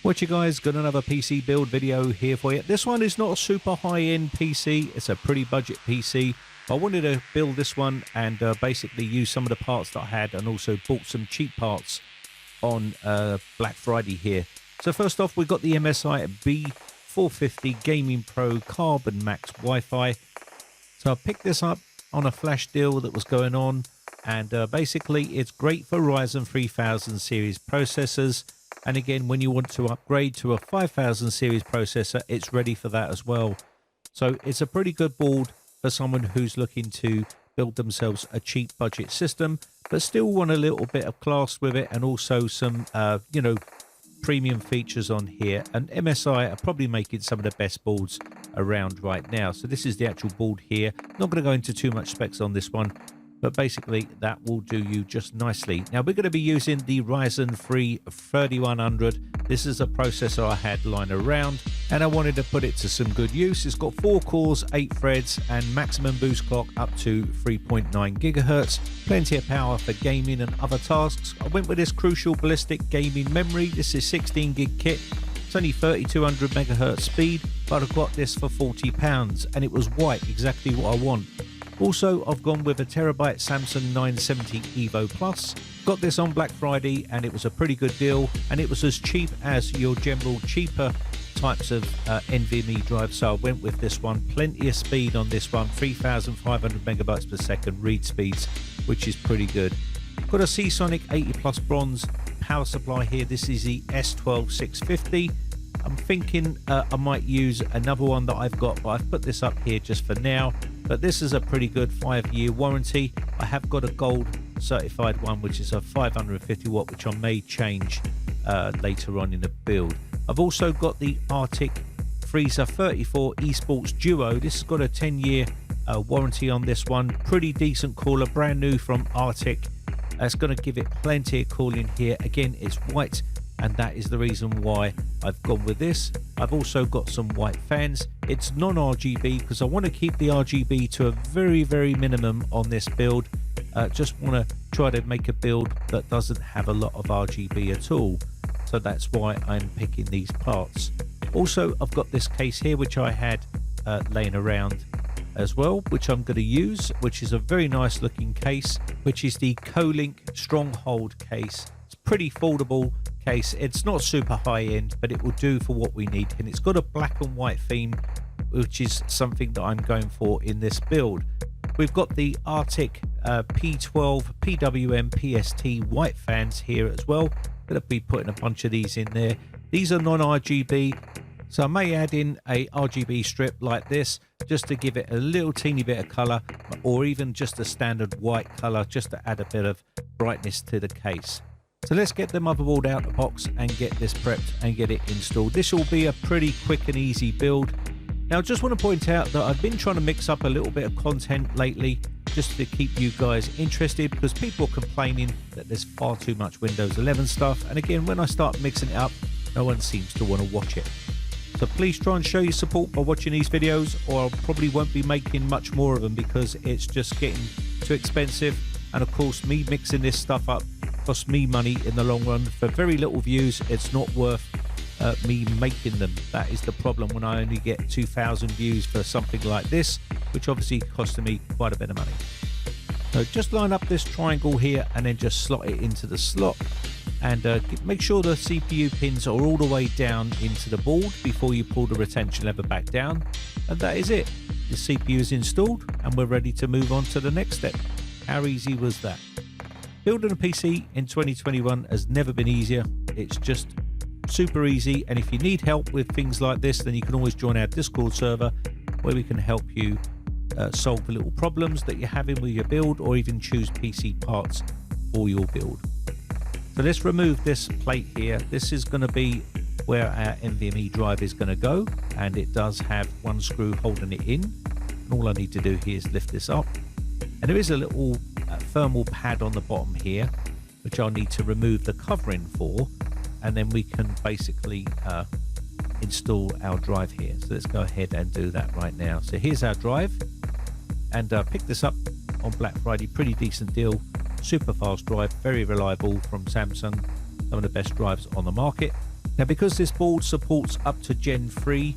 What you guys, got another PC build video here for you. This one is not a super high-end PC, it's a pretty budget PC. I wanted to build this one and basically use some of the parts that I had, and also bought some cheap parts on Black Friday here. So first off, we've got the MSI B450 Gaming Pro Carbon Max Wi-Fi. So I picked this up on a flash deal that was going on, and basically it's great for Ryzen 3000 series processors. And again, when you want to upgrade to a 5000 series processor, it's ready for that as well. So it's a pretty good board for someone who's looking to build themselves a cheap budget system, but still want a little bit of class with it, and also some, you know, premium features on here. And MSI are probably making some of the best boards around right now. So this is the actual board here. Not going to go into too much specs on this one, but basically that will do you just nicely. Now we're going to be using the Ryzen 3 3100. This is a processor I had lying around and I wanted to put it to some good use. It's got 4 cores, 8 threads, and maximum boost clock up to 3.9 gigahertz. Plenty of power for gaming and other tasks. I went with this Crucial Ballistic gaming memory. This is 16 gig kit. It's only 3200 megahertz speed, but I've got this for £40 and it was white, exactly what I want. Also, I've gone with a terabyte Samsung 970 EVO Plus. Got this on Black Friday and it was a pretty good deal, and it was as cheap as your general cheaper types of NVMe drive, so I went with this one. Plenty of speed on this one, 3500 megabytes per second read speeds, which is pretty good. Got a Seasonic 80 Plus bronze power supply here. This is the S12 650. I'm thinking I might use another one that I've got, but I've put this up here just for now. But this is a pretty good 5-year warranty. I have got a gold certified one, which is a 550 watt, which I may change later on in the build. I've also got the Arctic Freezer 34 eSports Duo. This has got a 10-year warranty on this one. Pretty decent cooler, brand new from Arctic. It's going to give it plenty of cooling here. Again, it's white, and that is the reason why I've gone with this. I've also got some white fans. It's non-RGB because I want to keep the RGB to a very, very minimum on this build. Just want to try to make a build that doesn't have a lot of RGB at all. So that's why I'm picking these parts. Also, I've got this case here, which I had laying around as well, which I'm going to use, which is a very nice looking case, which is the Kolink Stronghold case. It's pretty affordable case. It's not super high end, but it will do for what we need, and it's got a black and white theme, which is something that I'm going for in this build. We've got the Arctic P12 PWM PST white fans here as well. Going to be putting a bunch of these in there. These are non-RGB, so I may add in a RGB strip like this just to give it a little teeny bit of color, or even just a standard white color just to add a bit of brightness to the case. So let's get the motherboard out of the box and get this prepped and get it installed. This will be a pretty quick and easy build. Now I just want to point out that I've been trying to mix up a little bit of content lately just to keep you guys interested, because people are complaining that there's far too much Windows 11 stuff, and again, when I start mixing it up, no one seems to want to watch it. So please try and show your support by watching these videos, or I probably won't be making much more of them because it's just getting too expensive. And of course, me mixing this stuff up costs me money in the long run. For very little views, it's not worth me making them. That is the problem when I only get 2,000 views for something like this, which obviously costing me quite a bit of money. So just line up this triangle here and then just slot it into the slot, and make sure the CPU pins are all the way down into the board before you pull the retention lever back down. And that is it. The CPU is installed and we're ready to move on to the next step. How easy was that? Building a PC in 2021 has never been easier. It's just super easy, and if you need help with things like this, then you can always join our Discord server where we can help you solve the little problems that you're having with your build, or even choose PC parts for your build. So let's remove this plate here. This is going to be where our NVMe drive is going to go, and it does have one screw holding it in. And all I need to do here is lift this up, and there is a little thermal pad on the bottom here, which I'll need to remove the covering for, and then we can basically install our drive here. So let's go ahead and do that right now. So here's our drive, and picked this up on Black Friday. Pretty decent deal, super fast drive, very reliable from Samsung, some of the best drives on the market. Now, because this board supports up to Gen 3,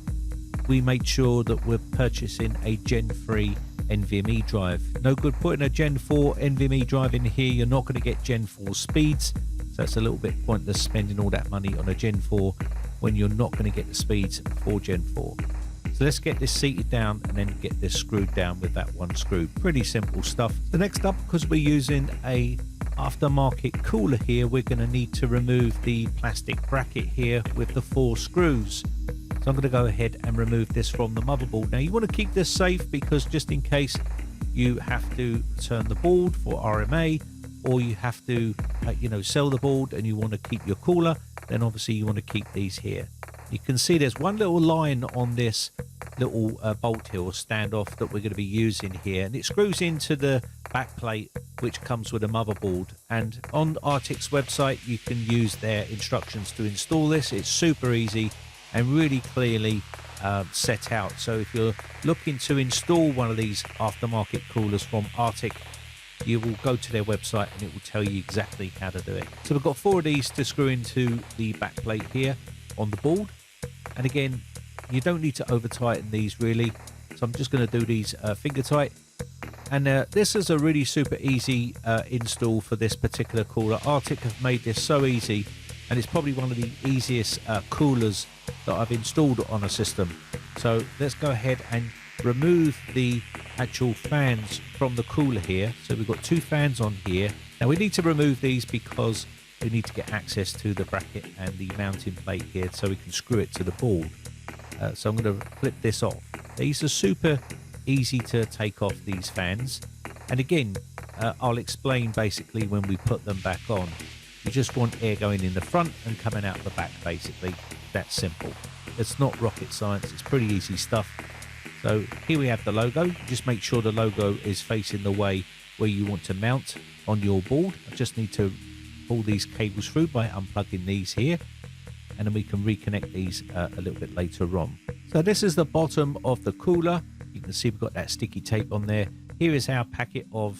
we made sure that we're purchasing a Gen 3 NVMe drive. No good putting a Gen 4 NVMe drive in here. You're not going to get Gen 4 speeds. So it's a little bit pointless spending all that money on a Gen 4 when you're not going to get the speeds for Gen 4. So let's get this seated down and then get this screwed down with that one screw. Pretty simple stuff. The next up, because we're using a aftermarket cooler here, we're going to need to remove the plastic bracket here with the 4 screws. So I'm going to go ahead and remove this from the motherboard. Now you want to keep this safe, because just in case you have to return the board for RMA, or you have to sell the board and you want to keep your cooler, then obviously you want to keep these here. You can see there's one little line on this little bolt here or standoff that we're going to be using here, and it screws into the back plate which comes with a motherboard. And on Arctic's website you can use their instructions to install this. It's super easy and really clearly set out. So if you're looking to install one of these aftermarket coolers from Arctic, you will go to their website and it will tell you exactly how to do it. So we've got 4 of these to screw into the back plate here on the board. And again, you don't need to over tighten these really. So I'm just going to do these finger tight. And this is a really super easy install for this particular cooler. Arctic have made this so easy, and it's probably one of the easiest coolers that I've installed on a system. So let's go ahead and remove the actual fans from the cooler here. So we've got 2 fans on here. Now we need to remove these because we need to get access to the bracket and the mounting plate here so we can screw it to the board. So I'm going to flip this off. These are super easy to take off, these fans. And again, I'll explain basically when we put them back on. You just want air going in the front and coming out the back, basically. That's simple. It's not rocket science. It's pretty easy stuff. So here we have the logo. Just make sure the logo is facing the way where you want to mount on your board. I just need to pull these cables through by unplugging these here, and then we can reconnect these a little bit later on. So this is the bottom of the cooler. You can see we've got that sticky tape on there. Here is our packet of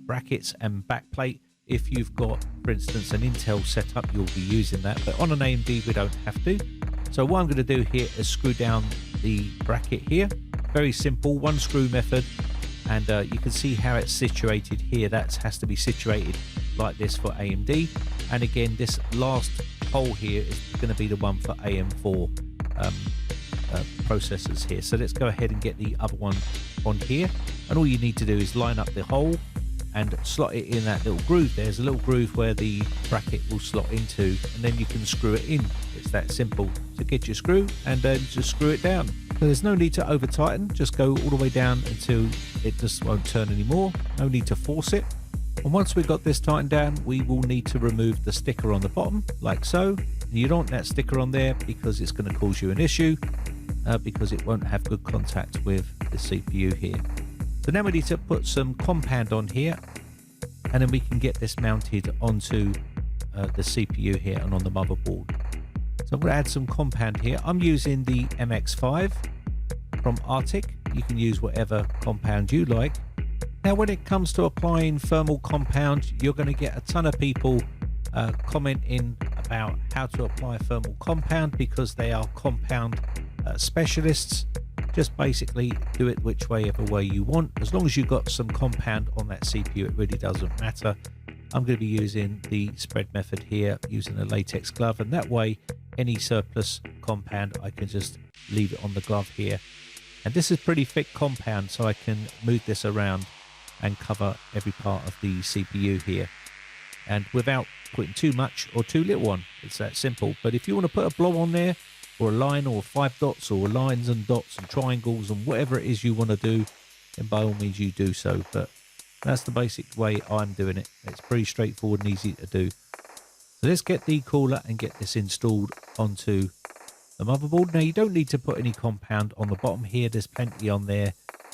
brackets and backplate. If you've got, for instance, an Intel setup, you'll be using that, but on an AMD we don't have to. So what I'm going to do here is screw down the bracket here. Very simple, 1 screw method, and you can see how it's situated here. That has to be situated like this for AMD, and again this last hole here is going to be the one for AM4 processors here. So let's go ahead and get the other one on here, and all you need to do is line up the hole and slot it in that little groove. There's a little groove where the bracket will slot into, and then you can screw it in. It's that simple. So get your screw and then just screw it down. So there's no need to over tighten, just go all the way down until it just won't turn anymore. No need to force it. And once we've got this tightened down, we will need to remove the sticker on the bottom, like so. You don't want that sticker on there because it's going to cause you an issue, because it won't have good contact with the CPU here. So now we need to put some compound on here, and then we can get this mounted onto the CPU here and on the motherboard. So I'm going to add some compound here. I'm using the MX5 from Arctic. You can use whatever compound you like. Now when it comes to applying thermal compound, you're going to get a ton of people commenting about how to apply thermal compound because they are compound specialists. Just basically do it whichever way you want. As long as you've got some compound on that CPU, it really doesn't matter. I'm going to be using the spread method here, using a latex glove, and that way any surplus compound I can just leave it on the glove here. And this is pretty thick compound, so I can move this around and cover every part of the CPU here, and without putting too much or too little on. It's that simple. But if you want to put a blob on there, or a line, or 5 dots, or lines and dots and triangles and whatever it is you want to do, then by all means you do so. But that's the basic way I'm doing it. It's pretty straightforward and easy to do. So let's get the cooler and get this installed onto the motherboard. Now you don't need to put any compound on the bottom here. There's plenty on there.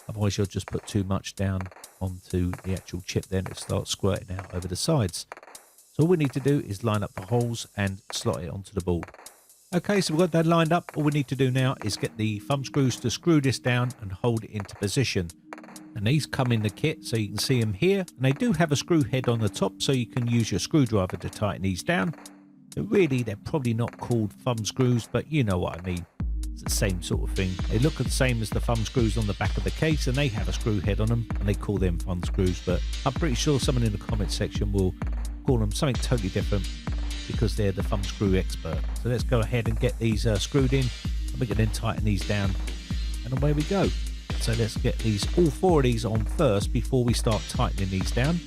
Otherwise you'll just put too much down onto the actual chip, then it starts squirting out over the sides. So all we need to do is line up the holes and slot it onto the board. Okay, so we've got that lined up. All we need to do now is get the thumb screws to screw this down and hold it into position. And these come in the kit, so you can see them here. And they do have a screw head on the top, so you can use your screwdriver to tighten these down. Really, they're probably not called thumb screws, but you know what I mean. It's the same sort of thing. They look the same as the thumb screws on the back of the case, and they have a screw head on them, and they call them thumb screws. But I'm pretty sure someone in the comment section will call them something totally different because they're the thumb screw expert. So let's go ahead and get these screwed in, and we can then tighten these down, and away we go. So let's get all 4 of these on first before we start tightening these down.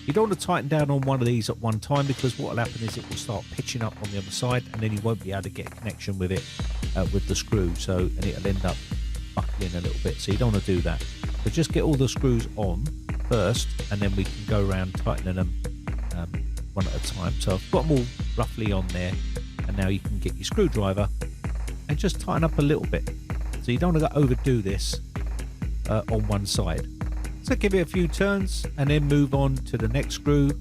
You don't want to tighten down on one of these at one time, because what will happen is it will start pitching up on the other side, and then you won't be able to get a connection with it with the screw, and it'll end up buckling a little bit. So you don't want to do that. So just get all the screws on first, and then we can go around tightening them one at a time. So I've got them all roughly on there, and now you can get your screwdriver and just tighten up a little bit. So you don't want to overdo this on one side. So give it a few turns and then move on to the next screw,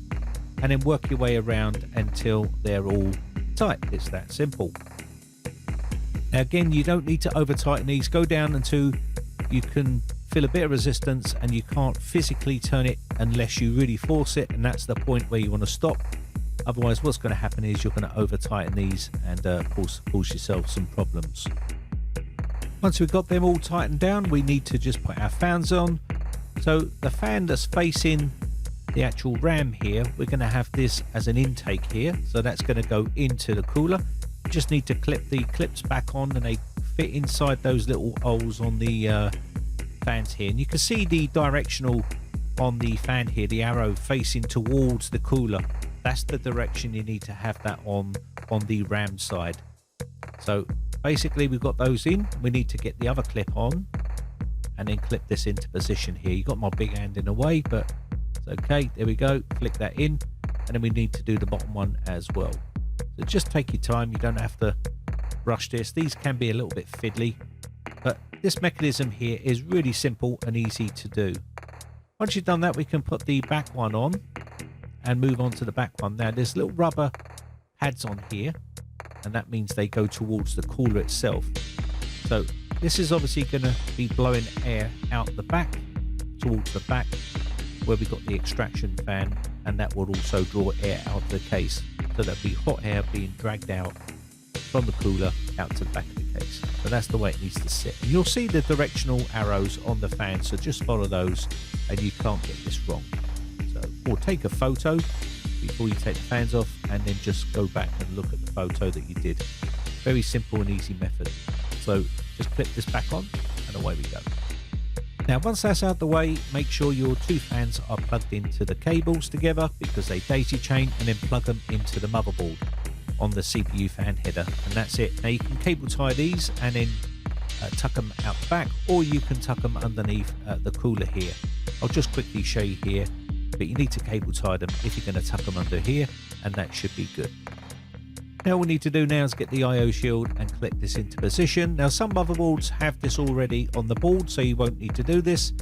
and then work your way around until they're all tight. It's that simple. Now again, you don't need to over tighten these. Go down until you can feel a bit of resistance and you can't physically turn it unless you really force it, and that's the point where you want to stop. Otherwise what's going to happen is you're going to over tighten these and cause yourself some problems. Once we've got them all tightened down, we need to just put our fans on. So the fan that's facing the actual RAM here, we're going to have this as an intake here, so that's going to go into the cooler. You just need to clip the clips back on, and they fit inside those little holes on the fans here. And you can see the directional on the fan here, the arrow facing towards the cooler. That's the direction you need to have that on the RAM side. So basically we've got those in. We need to get the other clip on and then clip this into position here. You got my big hand in the way, but it's okay. There we go. Click that in, and then we need to do the bottom one as well. So just take your time. You don't have to rush this. These can be a little bit fiddly, but this mechanism here is really simple and easy to do. Once you've done that, we can put the back one on and move on to the back one. Now there's little rubber pads on here, and that means they go towards the cooler itself. So this is obviously going to be blowing air out the back towards the back where we got the extraction fan, and that will also draw air out of the case. So that'll be hot air being dragged out from the cooler out to the back of the case. So that's the way it needs to sit. And you'll see the directional arrows on the fan, so just follow those and you can't get this wrong. So, or take a photo before you take the fans off, and then just go back and look at the photo that you did. Very simple and easy method. So just clip this back on and away we go. Now once that's out the way, make sure your 2 fans are plugged into the cables together, because they daisy chain, and then plug them into the motherboard on the CPU fan header, and that's it. Now you can cable tie these and then tuck them out the back, or you can tuck them underneath the cooler here. I'll just quickly show you here, but you need to cable tie them if you're going to tuck them under here, and that should be good. Now all we need to do now is get the IO shield and click this into position. Now some motherboards have this already on the board, so you won't need to do this,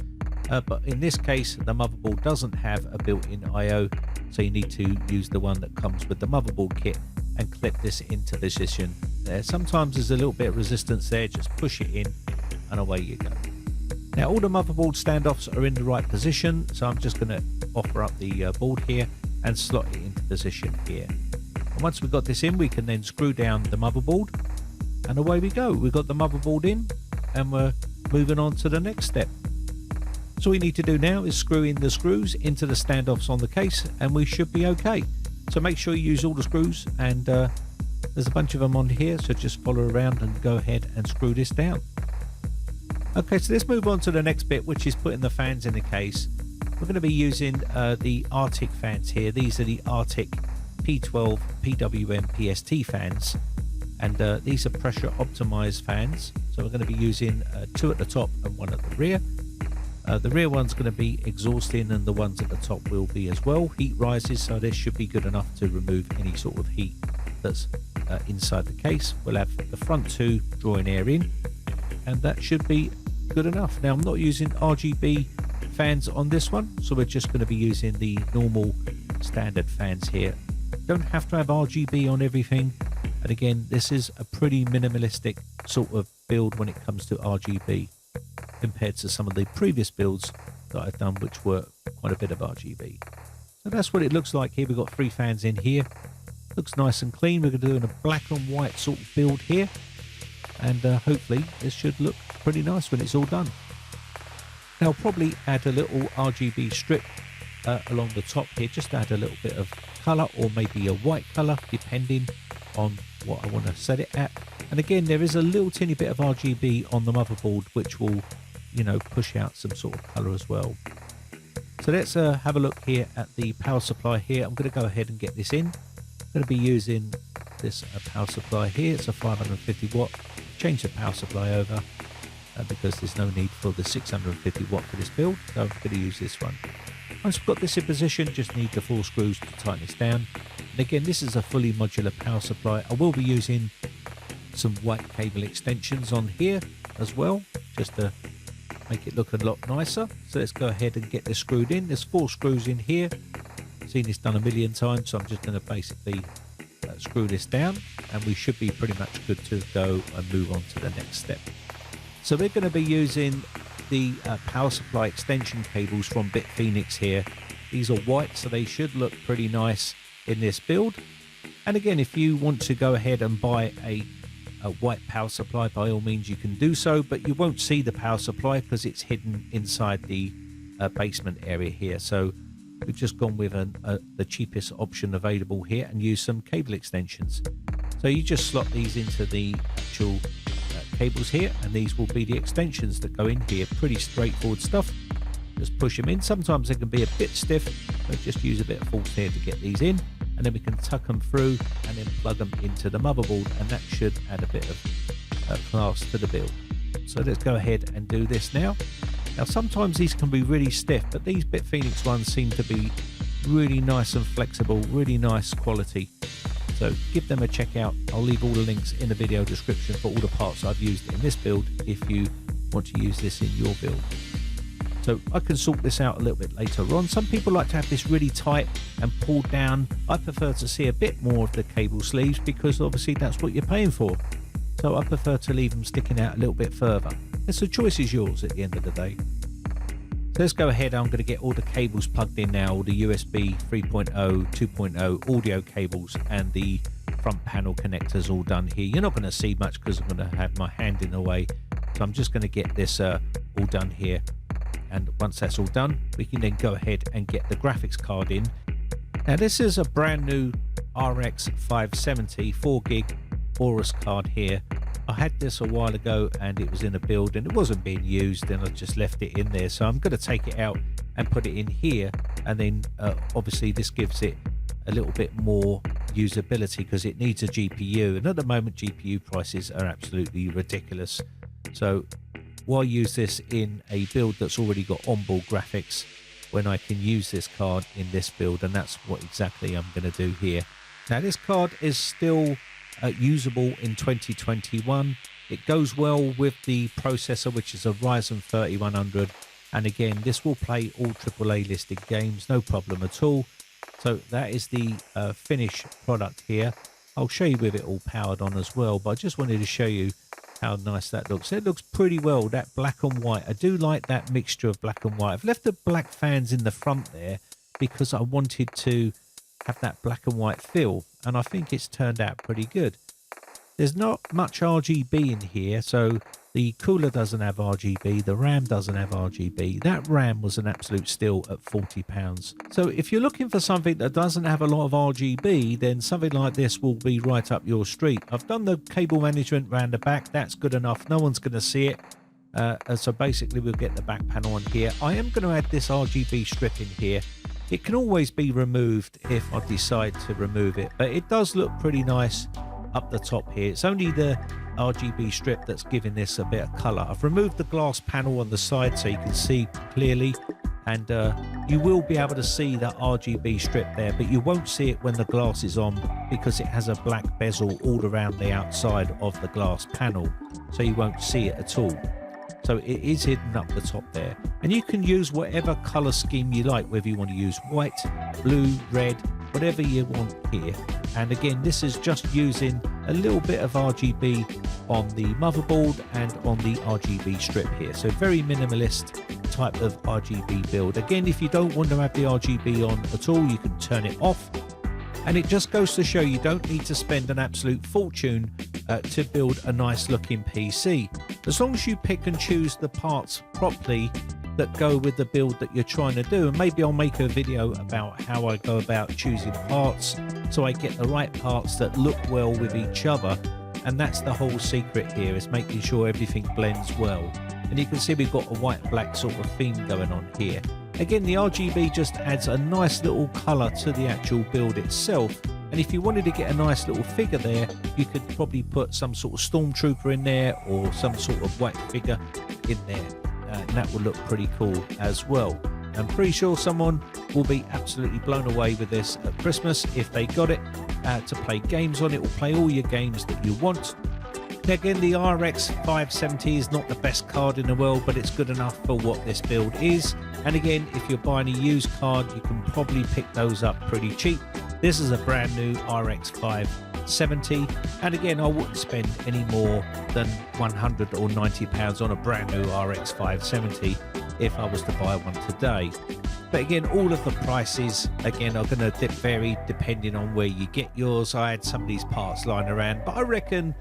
but in this case the motherboard doesn't have a built-in IO, so you need to use the one that comes with the motherboard kit and clip this into position there. Sometimes there's a little bit of resistance there, just push it in and away you go. Now all the motherboard standoffs are in the right position, so I'm just going to offer up the board here and slot it into position here. And once we've got this in, we can then screw down the motherboard, and away we go. We've got the motherboard in, and we're moving on to the next step. So all we need to do now is screw in the screws into the standoffs on the case, and we should be okay. So make sure you use all the screws, and there's a bunch of them on here, so just follow around and go ahead and screw this down. Okay, so let's move on to the next bit, which is putting the fans in the case. We're going to be using the Arctic fans here. These are the Arctic P12 PWM PST fans, and these are pressure optimized fans. So we're going to be using 2 at the top and 1 at the rear. The rear one's going to be exhausting, and the ones at the top will be as well. Heat rises, so this should be good enough to remove any sort of heat that's inside the case. We'll have the front 2 drawing air in, and that should be good enough. Now I'm not using RGB fans on this one, so we're just going to be using the normal standard fans here. Don't have to have RGB on everything, and again this is a pretty minimalistic sort of build when it comes to RGB compared to some of the previous builds that I've done, which were quite a bit of RGB. So that's what it looks like here. We've got 3 fans in here, Looks nice and clean. We're doing a black and white sort of build here, and hopefully this should look pretty nice when it's all done. Now I'll probably add a little RGB strip along the top here, just to add a little bit of colour, or maybe a white colour depending on what I want to set it at. And again, there is a little teeny bit of RGB on the motherboard which will, you know, push out some sort of colour as well. So let's have a look here at the power supply here. I'm going to go ahead and get this in. I'm going to be using this power supply here. It's a 550 watt. Change the power supply over because there's no need for the 650 watt for this build, so I'm going to use this one. Once we've got this in position, just need the 4 screws to tighten this down. And again, this is a fully modular power supply. I will be using some white cable extensions on here as well, just to make it look a lot nicer. So let's go ahead and get this screwed in. There's 4 screws in here. I've seen this done a million times, so I'm just going to basically screw this down, and we should be pretty much good to go and move on to the next step. So we're going to be using the power supply extension cables from BITFENIX here. These are white, so they should look pretty nice in this build. And again, if you want to go ahead and buy a white power supply, by all means you can do so, but you won't see the power supply because it's hidden inside the basement area here. So we've just gone with the cheapest option available here and use some cable extensions. So you just slot these into the actual cables here, and these will be the extensions that go in here. Pretty straightforward stuff. Just push them in. Sometimes they can be a bit stiff, so just use a bit of force here to get these in, and then we can tuck them through and then plug them into the motherboard, and that should add a bit of class to the build. So let's go ahead and do this now. Now sometimes these can be really stiff, but these BITFENIX ones seem to be really nice and flexible, really nice quality. So give them a check out. I'll leave all the links in the video description for all the parts I've used in this build if you want to use this in your build. So I can sort this out a little bit later on. Some people like to have this really tight and pulled down. I prefer to see a bit more of the cable sleeves because obviously that's what you're paying for. So I prefer to leave them sticking out a little bit further. So the choice is yours at the end of the day. So let's go ahead. I'm going to get all the cables plugged in now, all the USB 3.0, 2.0 audio cables and the front panel connectors all done here. You're not going to see much because I'm going to have my hand in the way. So I'm just going to get this all done here. And once that's all done, we can then go ahead and get the graphics card in. Now this is a brand new RX 570 4GB Aorus card here. I had this a while ago and it was in a build and it wasn't being used, and I just left it in there. So I'm going to take it out and put it in here, and then obviously this gives it a little bit more usability because it needs a GPU, and at the moment GPU prices are absolutely ridiculous. So why use this in a build that's already got onboard graphics when I can use this card in this build? And that's what exactly I'm going to do here. Now this card is still usable in 2021. It goes well with the processor, which is a Ryzen 3100, and again this will play all AAA listed games, no problem at all. So that is the finished product here. I'll show you with it all powered on as well, but I just wanted to show you how nice that looks. It looks pretty well, that black and white. I do like that mixture of black and white. I've left the black fans in the front there because I wanted to have that black and white feel, and I think it's turned out pretty good. There's not much RGB in here, so the cooler doesn't have RGB, the RAM doesn't have RGB. That RAM was an absolute steal at £40. So if you're looking for something that doesn't have a lot of RGB, then something like this will be right up your street. I've done the cable management around the back, that's good enough, no one's going to see it. So basically we'll get the back panel on here. I am going to add this RGB strip in here. It can always be removed if I decide to remove it, but it does look pretty nice up the top here. It's only the RGB strip that's giving this a bit of colour. I've removed the glass panel on the side so you can see clearly, and you will be able to see that RGB strip there, but you won't see it when the glass is on because it has a black bezel all around the outside of the glass panel, so you won't see it at all. So it is hidden up the top there, and you can use whatever colour scheme you like, whether you want to use white, blue, red, whatever you want here. And again, this is just using a little bit of RGB on the motherboard and on the RGB strip here. So very minimalist type of RGB build. Again, if you don't want to have the RGB on at all, you can turn it off And it just goes to show you don't need to spend an absolute fortune to build a nice looking PC. As long as you pick and choose the parts properly that go with the build that you're trying to do. And maybe I'll make a video about how I go about choosing parts so I get the right parts that look well with each other. And that's the whole secret here, is making sure everything blends well. And you can see we've got a white black sort of theme going on here. Again, the RGB just adds a nice little colour to the actual build itself. And if you wanted to get a nice little figure there, you could probably put some sort of stormtrooper in there or some sort of white figure in there. And that would look pretty cool as well. I'm pretty sure someone will be absolutely blown away with this at Christmas if they got it to play games on. It will play all your games that you want. Again, the RX 570 is not the best card in the world, but it's good enough for what this build is. And again, if you're buying a used card, you can probably pick those up pretty cheap. This is a brand new RX 570, and again, I wouldn't spend any more than £100 or £90 on a brand new RX 570 if I was to buy one today. But again, all of the prices again are going to vary depending on where you get yours. I had some of these parts lying around, but I reckon,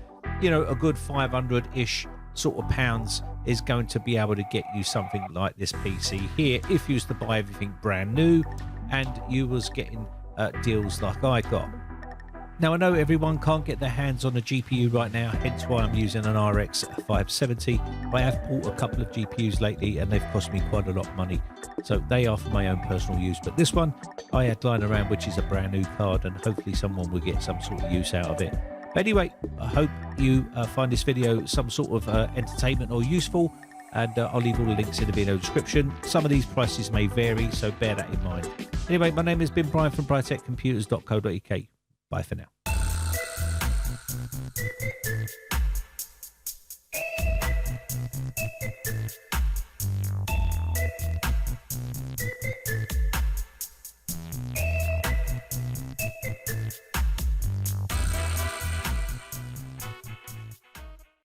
you know, a good 500-ish sort of pounds is going to be able to get you something like this PC here if you was to buy everything brand new and you was getting deals like I got. Now, I know everyone can't get their hands on a GPU right now, hence why I'm using an RX 570. I have bought a couple of GPUs lately and they've cost me quite a lot of money, so they are for my own personal use. But this one I had lying around, which is a brand new card, and hopefully someone will get some sort of use out of it. But anyway, I hope you find this video some sort of entertainment or useful, and I'll leave all the links in the video description. Some of these prices may vary, so bear that in mind. Anyway, my name has been Brian from briteccomputers.co.uk. Bye for now.